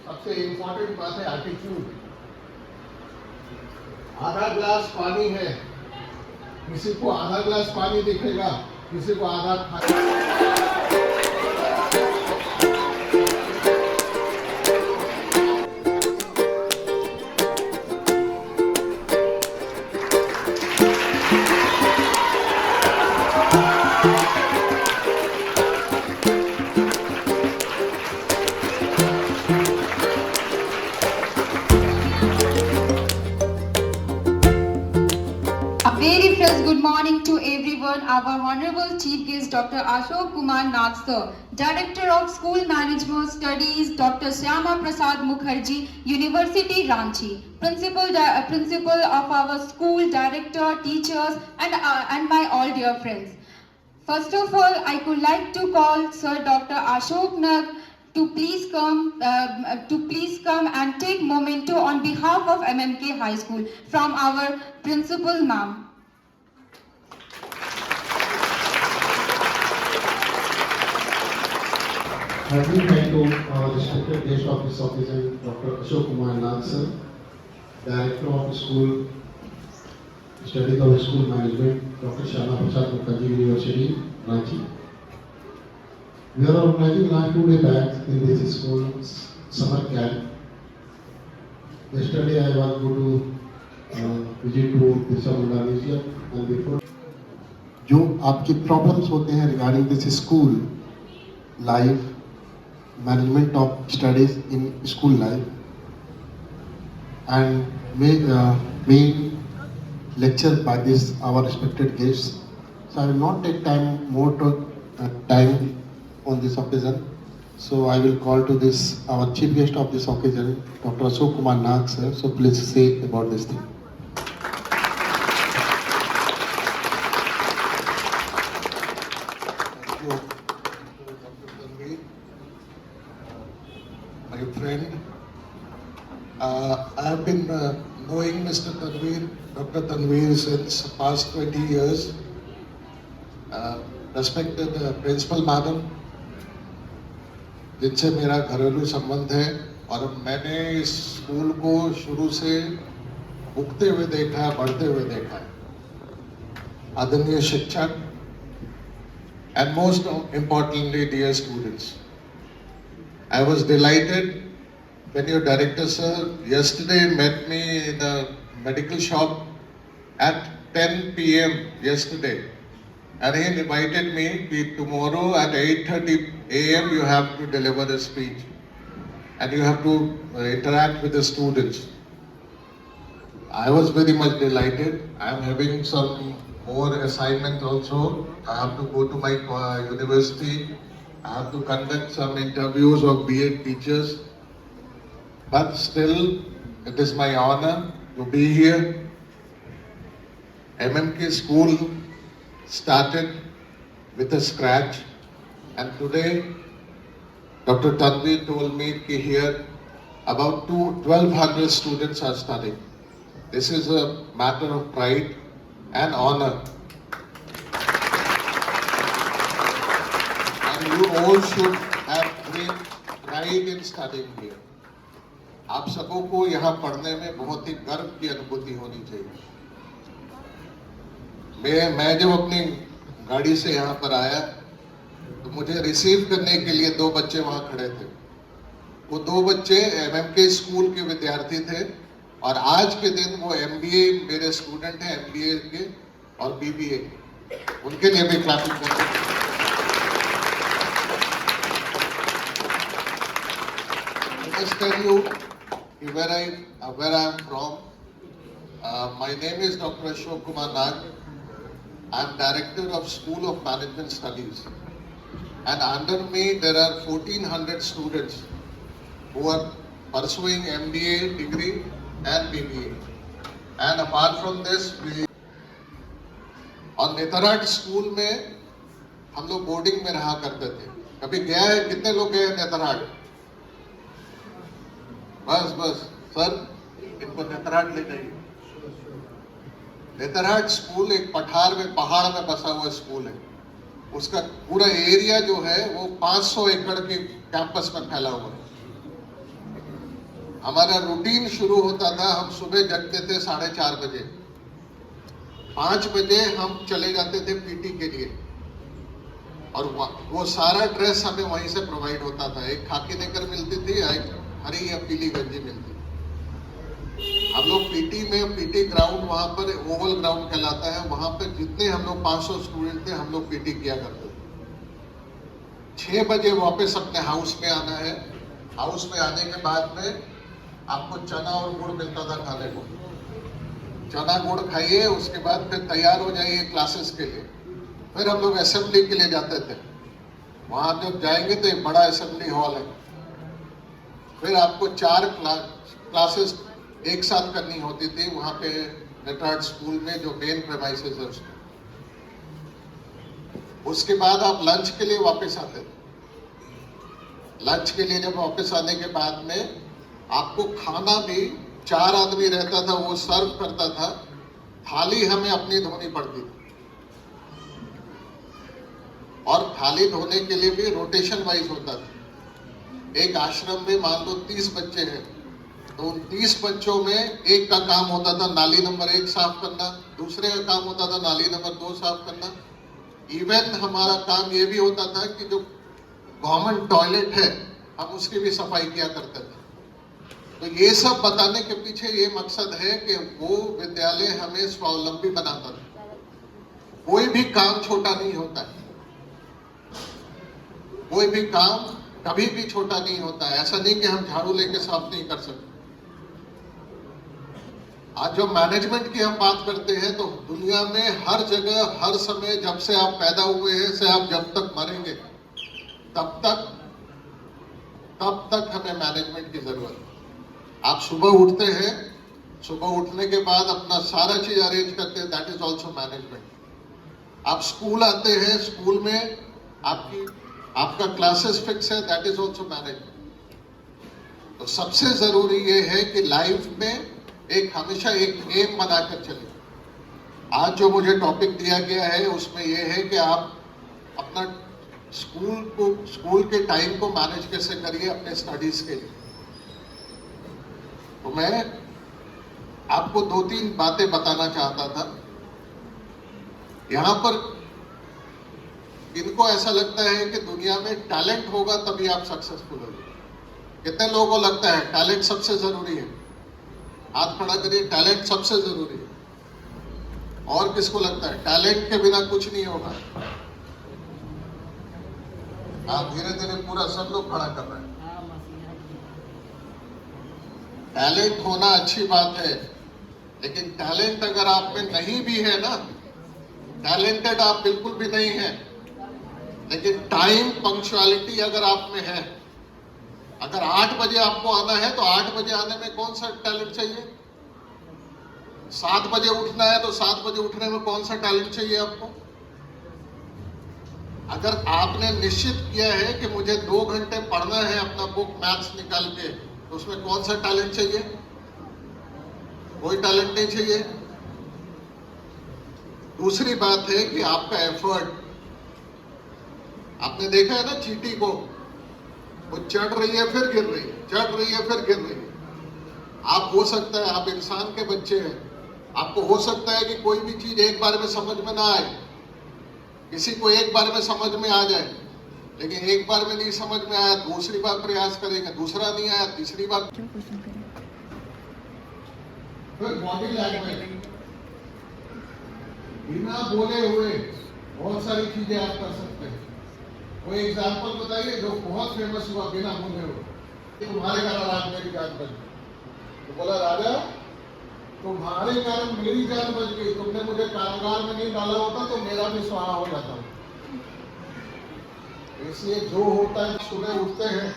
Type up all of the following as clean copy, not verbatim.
सबसे इम्पोर्टेंट बात है एटीट्यूड। आधा ग्लास पानी है, किसी को आधा ग्लास पानी दिखेगा, किसी को आधा खाना। A very fresh good morning to everyone. Our Honorable Chief Guest Dr. Ashok Kumar Nath Sir, Director of School Management Studies, Dr. Shyama Prasad Mukherjee, University Ranchi, Principal of our school, Director, teachers, and my all dear friends. First of all, I would like to call Sir Dr. Ashok Nath to please come and take memento on behalf of MMK High School from our principal ma'am. I would like to our respected guest of this occasion, Dr. Ashok Kumar Nath sir, Director of School Studies of School Management, Dr. Shyama Prasad Mukherjee, University, Ranchi. We are organizing last 2 days back in this school summer camp. Yesterday I was going to visit to Birsa Munda Museum and before. जो आपकी problems होते हैं regarding this school life, management of studies in school life, and being lectured by this our respected guests. So I will not take time on this occasion. So I will call to this our chief guest of this occasion, Dr. Ashok Kumar Nath sir. So please say about this thing. Thank you, Dr. Tanveer. My friend, I have been knowing Mr. Tanveer, Dr. Tanveer since past 20 years. Respected principal madam, जिनसे मेरा घरेलू संबंध है और मैंने इस school को शुरू से उगते हुए देखा है, बढ़ते हुए देखा है। आदरणीय शिक्षक and most importantly dear students, I was delighted when your director sir yesterday met me in a medical shop at 10 p.m. yesterday, and he invited me tomorrow at 8:30 a.m. you have to deliver a speech and you have to interact with the students. I was very much delighted. I am having some more assignments also. I have to go to my university. I have to conduct some interviews of BA teachers. But still, it is my honor to be here. MMK school started with a scratch, and today Dr. Tanveer told me that here about 1,200 students are studying. This is a matter of pride and honor. And you all should have great pride in studying here. आप सबों को यहाँ पढ़ने में बहुत ही गर्व की अनुभूति होनी चाहिए। मैं जब अपनी गाड़ी से यहाँ पर आया तो मुझे रिसीव करने के लिए 2 बच्चे वहाँ खड़े थे। वो 2 बच्चे MMK स्कूल के विद्यार्थी थे और आज के दिन वो MBA मेरे स्टूडेंट हैं, MBA के और BBA के। उनके लिए भी क्लापिंग करते हैं। Just tell you where I am from. My name is Dr. Ashok Kumar Nath. I am Director of School of Management Studies, and under me there are 1,400 students who are pursuing MBA degree and BBA. And apart from this, और Netarhat school में हम लोग boarding में रहा करते थे। कभी गया है? कितने लोग गए हैं नेतरहाट? बस सर, इनको नेतरहाट ले जाइए। नेतरहाट स्कूल एक पठार में, पहाड़ में बसा हुआ स्कूल है। उसका पूरा एरिया जो है वो 500 एकड़ के कैंपस में फैला हुआ है। हमारा रूटीन शुरू होता था, हम सुबह जगते थे 4:30 बजे, 5 बजे हम चले जाते थे पीटी के लिए, और वो सारा ड्रेस हमें वहीं से प्रोवाइड होता था। एक खाकी नेकर मिलती थी, एक हरी या पीली गंजी मिलती थी। हम लोग पीटी में, पीटी ग्राउंड वहां पर ओवल ग्राउंड कहलाता है, वहां पर जितने हम लोग 500 स्टूडेंट थे, हम लोग पीटी किया करते थे। 6 बजे वापस अपने हाउस में आना है। हाउस में आने के बाद में आपको चना और गुड़ मिलता था खाने को। चना गुड़ खाइए, उसके बाद फिर तैयार हो जाइए क्लासेस के लिए। फिर हम लोग असेंबली के लिए जाते थे। वहां जब जाएंगे तो एक बड़ा असेंबली हॉल है। फिर आपको 4 क्लासेस एक साथ करनी होती थी वहां पे नेटरार्ट स्कूल में, जो मेन प्रेमाइसेस है उसमें। उसके बाद आप लंच के लिए वापस आते थे। लंच के लिए जब वापस आने के बाद में आपको खाना भी, 4 आदमी रहता था, वो सर्व करता था। थाली हमें अपनी धोनी पड़ती थी, और थाली धोने के लिए भी रोटेशन वाइज होता था। एक आश्रम में मान लो 30 बच्चे हैं, तो उन 30 बच्चों में एक का काम होता था नाली नंबर 1 साफ करना, दूसरे का काम होता था नाली नंबर 2 साफ करना। इवन हमारा काम ये भी होता था कि जो गवर्नमेंट टॉयलेट है, हम उसकी भी सफाई किया करते थे। तो ये सब बताने के पीछे ये मकसद है कि वो विद्यालय हमें स्वावलंबी बनाता था। कोई भी काम छोटा नहीं होता है, कोई भी काम कभी भी छोटा नहीं होता है। ऐसा नहीं कि हम झाड़ू लेके साफ नहीं कर सकते। आज जो मैनेजमेंट की हम बात करते हैं, तो दुनिया में हर जगह, हर समय, जब से आप पैदा हुए हैं से आप जब तक मरेंगे, तब तक हमें मैनेजमेंट की जरूरत है। आप सुबह उठते हैं, सुबह उठने के बाद अपना सारा चीज अरेंज करते हैं, दैट इज ऑल्सो मैनेजमेंट। आप स्कूल आते हैं, स्कूल में आपका क्लासेस फिक्स है, दैट इज ऑल्सो मैनेजमेंट। तो सबसे जरूरी ये है कि लाइफ में हमेशा एक एम बनाकर चले। आज जो मुझे टॉपिक दिया गया है उसमें यह है कि आप अपना स्कूल के टाइम को मैनेज कैसे करिए अपने स्टडीज के लिए। तो मैं आपको 2-3 बातें बताना चाहता था। यहां पर इनको ऐसा लगता है कि दुनिया में टैलेंट होगा तभी आप सक्सेसफुल होंगे। कितने लोगों को लगता है टैलेंट सबसे जरूरी है? हाथ खड़ा करिए, टैलेंट सबसे जरूरी है। और किसको लगता है टैलेंट के बिना कुछ नहीं होगा? आप धीरे धीरे पूरा सब लोग खड़ा कर रहे हैं। टैलेंट होना अच्छी बात है, लेकिन टैलेंट अगर आप में नहीं भी है ना, टैलेंटेड आप बिल्कुल भी नहीं है, लेकिन टाइम पंक्चुअलिटी अगर आप में है, अगर 8 बजे आपको आना है तो 8 बजे आने में कौन सा टैलेंट चाहिए? 7 बजे उठना है तो 7 बजे उठने में कौन सा टैलेंट चाहिए आपको? अगर आपने निश्चित किया है कि मुझे 2 घंटे पढ़ना है अपना बुक मैथ्स निकाल के, तो उसमें कौन सा टैलेंट चाहिए? कोई टैलेंट नहीं चाहिए। दूसरी बात है कि आपका एफर्ट। आपने देखा है ना चींटी को, वो चढ़ रही है फिर गिर रही है, चढ़ रही है फिर गिर रही है। आप हो सकता है, आप इंसान के बच्चे हैं, आपको हो सकता है कि कोई भी चीज एक बार में समझ में ना आए, किसी को एक बार में समझ में आ जाए, लेकिन एक बार में नहीं समझ में आया, दूसरी बार प्रयास करेंगे, दूसरा नहीं आया, तीसरी बार। फिर बॉडी लैंग्वेज, बिना बोले हुए बहुत सारी चीजें आप कर सकते हैं। कोई एग्जाम्पल बताइए जो बहुत फेमस हुआ बिना बोले हुए। तुम्हारे कारण आज मेरी जान बच गई। तो बोला राजा, तुम्हारे कारण मेरी जान बच गई, तुमने मुझे कारागार में नहीं डाला होता तो मेरा भी स्वाहा हो जाता। इसलिए जो होता है, सुबह उठते हैं,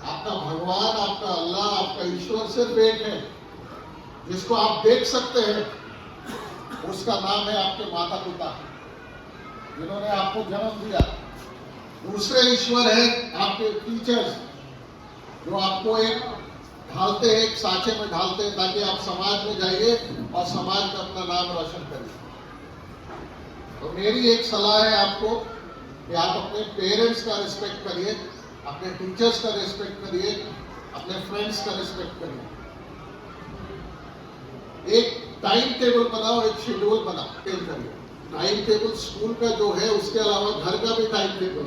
आपका भगवान, आपका अल्लाह, आपका ईश्वर सिर्फ एक है जिसको आप देख सकते हैं। उसका नाम है आपके माता पिता, जिन्होंने आपको जन्म दिया। दूसरे ईश्वर है आपके टीचर्स, जो आपको एक ढालते हैं, एक साँचे में ढालते हैं ताकि आप समाज में जाइए और समाज में अपना नाम रोशन करिए। तो मेरी एक सलाह है आपको कि आप अपने पेरेंट्स का रिस्पेक्ट करिए, अपने टीचर्स का रिस्पेक्ट करिए, अपने फ्रेंड्स का रिस्पेक्ट करिए, एक टाइम टेबल बनाओ, एक शेड्यूल बनाओ, करिए। टाइम टेबल स्कूल का जो है, उसके अलावा घर का भी टाइम टेबल,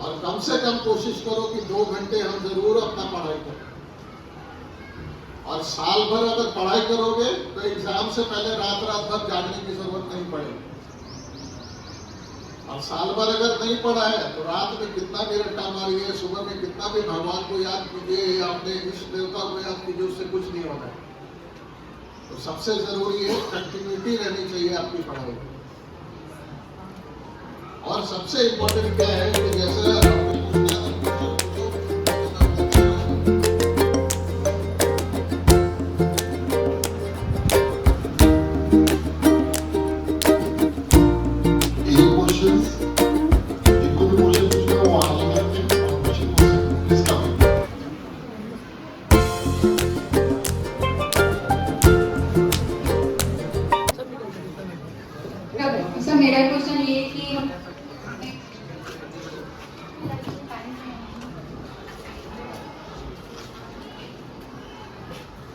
और कम से कम कोशिश करो कि 2 घंटे हम जरूर अपना पढ़ाई करें। और साल भर अगर पढ़ाई करोगे तो एग्जाम से पहले रात रात भर जागने की जरूरत नहीं पड़ेगी। और साल भर अगर नहीं पढ़ा है तो रात में कितना भी रट्टा मारिए, सुबह में कितना भी भगवान को याद कीजिए या अपने इष्ट देवता को याद कीजिए, उससे कुछ नहीं होगा। तो सबसे जरूरी है कंटिन्यूटी रहनी चाहिए आपकी पढ़ाई में। और सबसे इम्पोर्टेंट क्या है कि जैसे सर मेरा क्वेश्चन ये है कि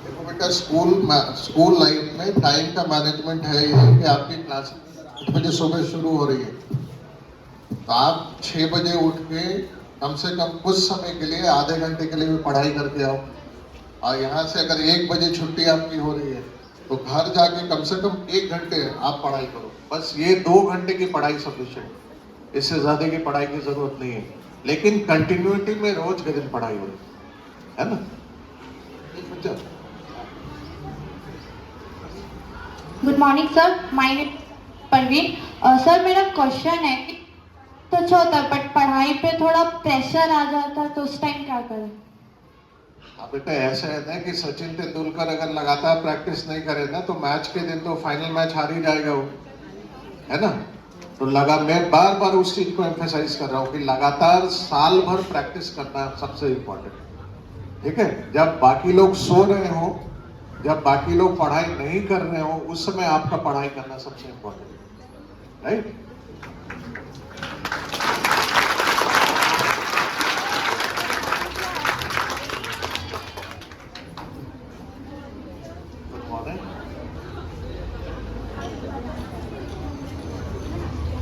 देखो बेटा, स्कूल लाइफ में टाइम का मैनेजमेंट है ये कि आपकी क्लास 8 बजे सुबह शुरू हो रही है, तो आप 6 बजे उठ के कम से कम कुछ समय के लिए, आधे घंटे के लिए भी पढ़ाई करके आओ। और यहाँ से अगर 1 बजे छुट्टी आपकी हो रही है तो घर जाके कम से कम 1 घंटे आप पढ़ाई करो। बस ये 2 घंटे की पढ़ाई सफिशिएंट, इससे ज्यादा की पढ़ाई की जरूरत नहीं है। लेकिन कंटिन्यूटी में रोज के दिन पढ़ाई हो रही है ना। Good morning sir, my name Parveen. Sir मेरा क्वेश्चन है कि तो अच्छा होता है बट पढ़ाई पे थोड़ा प्रेशर आ जाता है तो उस टाइम क्या करें? बेटा ऐसा है ना कि सचिन तेंदुलकर अगर लगातार प्रैक्टिस नहीं करे ना तो मैच के दिन तो फाइनल मैच हार ही जाएगा वो, है ना। तो मैं बार बार उस चीज को एम्फेसाइज कर रहा हूँ कि लगातार साल भर प्रैक्टिस करना सबसे इम्पोर्टेंट। ठीक है, जब बाकी लोग सो रहे हो, जब बाकी लोग पढ़ाई नहीं कर रहे हो, उस समय आपका पढ़ाई करना सबसे इम्पोर्टेंट, राइट।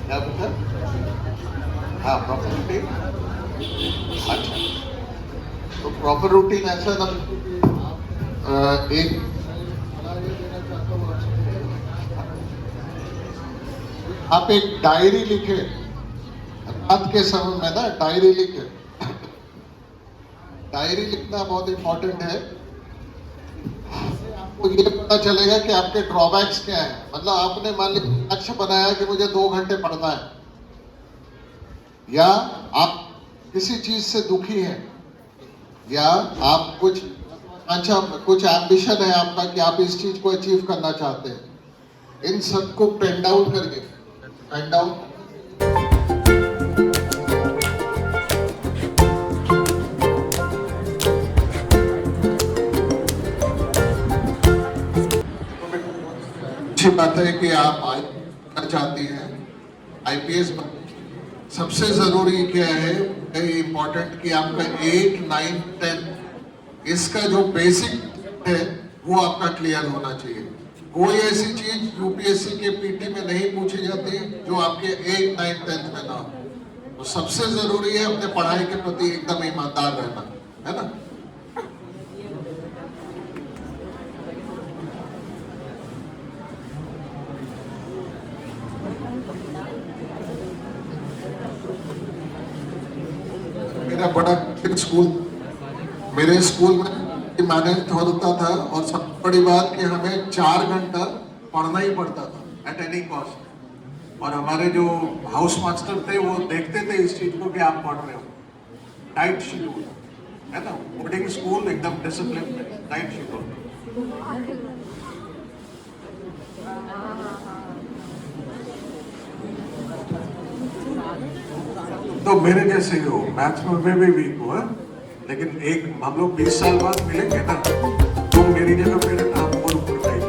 क्या बेटा? हाँ, प्रॉपर रूटीन। अच्छा, तो प्रॉपर रूटीन ऐसा ना एक आप एक डायरी लिखे, रात के समय में ना डायरी लिखे। डायरी लिखना बहुत इंपॉर्टेंट है। आपको ये पता चलेगा कि आपके ड्रॉबैक्स क्या है। मतलब आपने मान लीजिए लक्ष्य बनाया कि मुझे 2 घंटे पढ़ना है, या आप किसी चीज से दुखी हैं, या आप कुछ एम्बिशन है आपका कि आप इस चीज को अचीव करना चाहते हैं, इन सबको पेन डाउन करके पेन डाउन अच्छी बात है कि आप करना चाहती हैं आईपीएस। सबसे जरूरी क्या है इम्पोर्टेंट कि आपका 8, 9, 10 इसका जो बेसिक है वो आपका क्लियर होना चाहिए। कोई ऐसी चीज यूपीएससी के पीटी में नहीं पूछी जाती जो आपके 8, 9, 10 में ना हो। तो सबसे जरूरी है अपने पढ़ाई के प्रति एकदम ईमानदार रहना, है ना। मेरा बड़ा स्कूल, मेरे स्कूल में मैनेज होता था, और सबसे बड़ी बात कि हमें 4 घंटा पढ़ना ही पड़ता था एट एनी कॉस्ट। और हमारे जो हाउस मास्टर थे वो देखते थे इस चीज को कि आप पढ़ रहे हो। टाइट शेड्यूल है ना, बोर्डिंग स्कूल एकदम डिसिप्लिन में, टाइट शेड्यूल। तो मेरे जैसे ही हो, मैथ्स में मैं भी वीक हूँ, लेकिन एक हम लोग 20 साल बाद मिलेंगे ना, तुम मेरी जगह पे रहना, हम और ऊपर जाएंगे।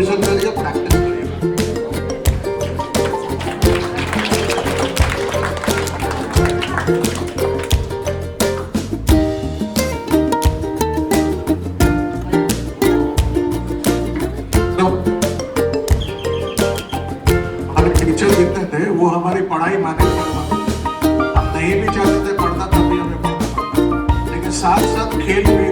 रिविजन करिए, प्रैक्टिस करिए। हमारे टीचर जितने थे वो हमारी पढ़ाई मैनेज करवाते, हम नहीं भी चाहते थे पढ़ना तब भी हमें पढ़ना पड़ता, लेकिन साथ साथ खेल भी